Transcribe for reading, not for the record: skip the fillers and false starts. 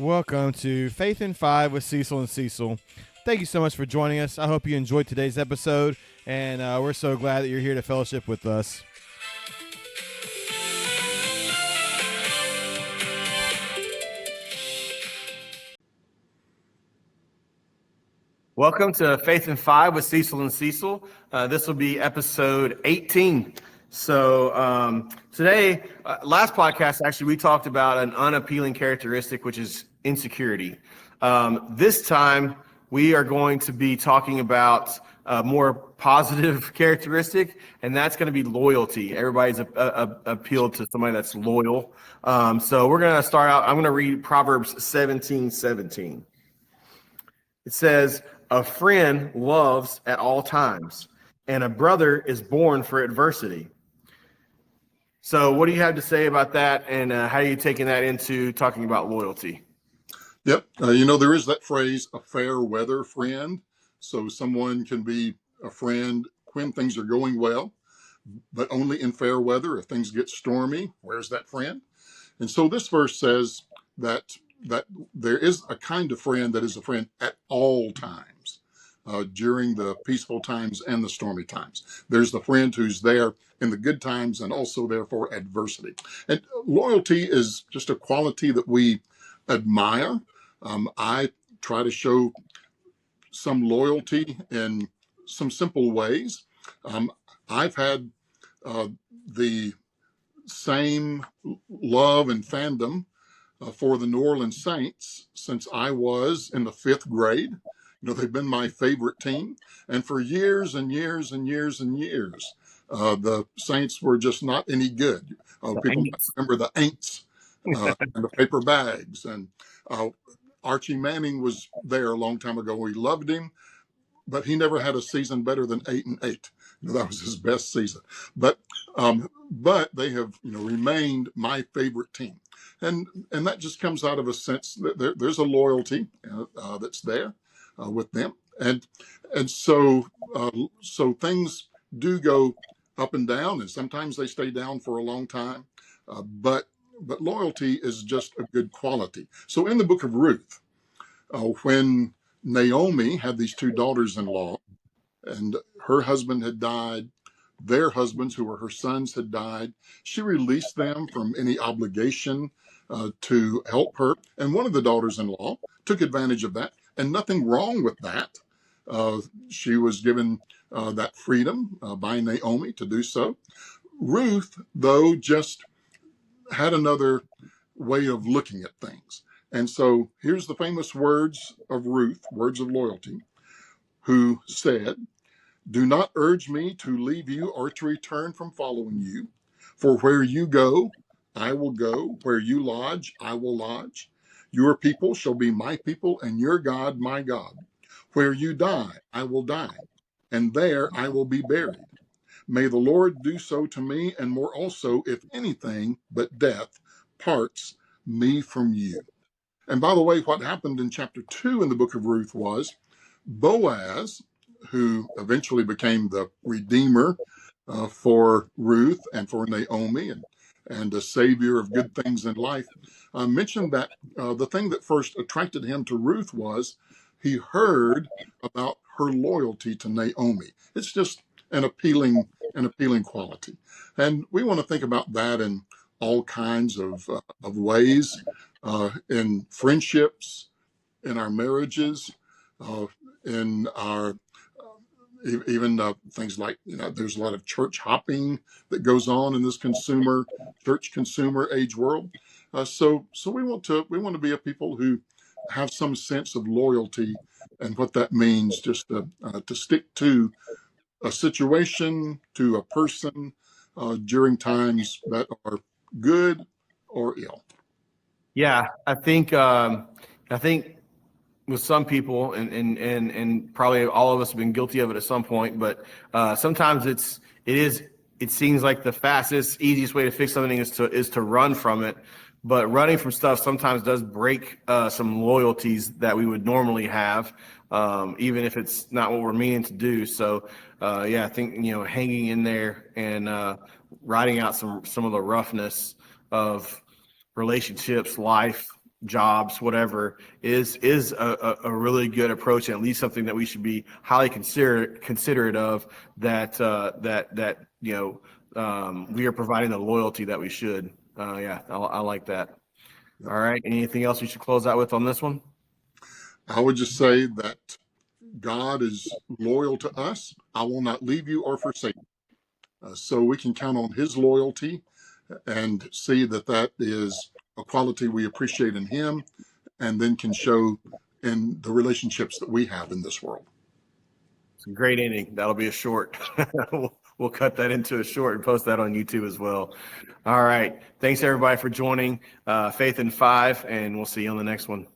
Welcome to Faith in Five with Cecil and Cecil. Thank you so much for joining us. I hope you enjoyed today's episode, and we're so glad that you're here to fellowship with us. Welcome to Faith in Five with Cecil and Cecil. This will be episode 18. So today, last podcast, actually, we talked about an unappealing characteristic, which is insecurity. This time, we are going to be talking about a more positive characteristic, and that's going to be loyalty. Everybody's appealed to somebody that's loyal. So we're going to start out. I'm going to read Proverbs 17:17. It says, "A friend loves at all times, and a brother is born for adversity." So what do you have to say about that, and how are you taking that into talking about loyalty? Yep. There is that phrase, a fair weather friend. So someone can be a friend when things are going well, but only in fair weather. If things get stormy, where's that friend? And so this verse says that there is a kind of friend that is a friend at all times, during the peaceful times and the stormy times. There's the friend who's there in the good times and also there for adversity. And loyalty is just a quality that we admire. I try to show some loyalty in some simple ways. I've had the same love and fandom for the New Orleans Saints since I was in the 5th grade. They've been my favorite team. And for years and years and years and years, the Saints were just not any good. People might remember the Aints and the paper bags. And Archie Manning was there a long time ago. We loved him, but he never had a season better than 8-8. That was his best season. But they have remained my favorite team. And that just comes out of a sense that there's a loyalty that's there with them. And so things do go up and down, and sometimes they stay down for a long time. But loyalty is just a good quality. So in the book of Ruth, when Naomi had these 2 daughters-in-law, and her husband had died, their husbands, who were her sons, had died, she released them from any obligation to help her. And one of the daughters-in-law took advantage of that, and nothing wrong with that. She was given that freedom by Naomi to do so. Ruth, though, just had another way of looking at things. And so here's the famous words of Ruth, words of loyalty, who said, "Do not urge me to leave you or to return from following you. For where you go, I will go. Where you lodge, I will lodge. Your people shall be my people, and your God, my God. Where you die, I will die, and there I will be buried. May the Lord do so to me, and more also, if anything but death parts me from you." And by the way, what happened in chapter 2 in the book of Ruth was Boaz, who eventually became the redeemer for Ruth and for Naomi, and the savior of good things in life, mentioned that the thing that first attracted him to Ruth was he heard about her loyalty to Naomi. It's just an appealing quality. And we want to think about that in all kinds of ways, in friendships, in our marriages, in our even things like, there's a lot of church hopping that goes on in this church consumer age world. So we want to be a people who have some sense of loyalty, and what that means, just to stick to a situation, to a person, during times that are good or ill. Yeah, I think with some people, and probably all of us have been guilty of it at some point, but sometimes it seems like the fastest, easiest way to fix something is to run from it. But running from stuff sometimes does break some loyalties that we would normally have, even if it's not what we're meaning to do. So I think hanging in there and riding out some of the roughness of relationships, life, jobs, whatever, is a really good approach, and at least something that we should be highly considerate of, that we are providing the loyalty that we should. I like that. All right. Anything else we should close out with on this one? I would just say that God is loyal to us. I will not leave you or forsake you. So we can count on his loyalty and see that that is a quality we appreciate in him, and then can show in the relationships that we have in this world. It's a great ending. That'll be a short. We'll cut that into a short and post that on YouTube as well. All right. Thanks, everybody, for joining Faith in 5, and we'll see you on the next one.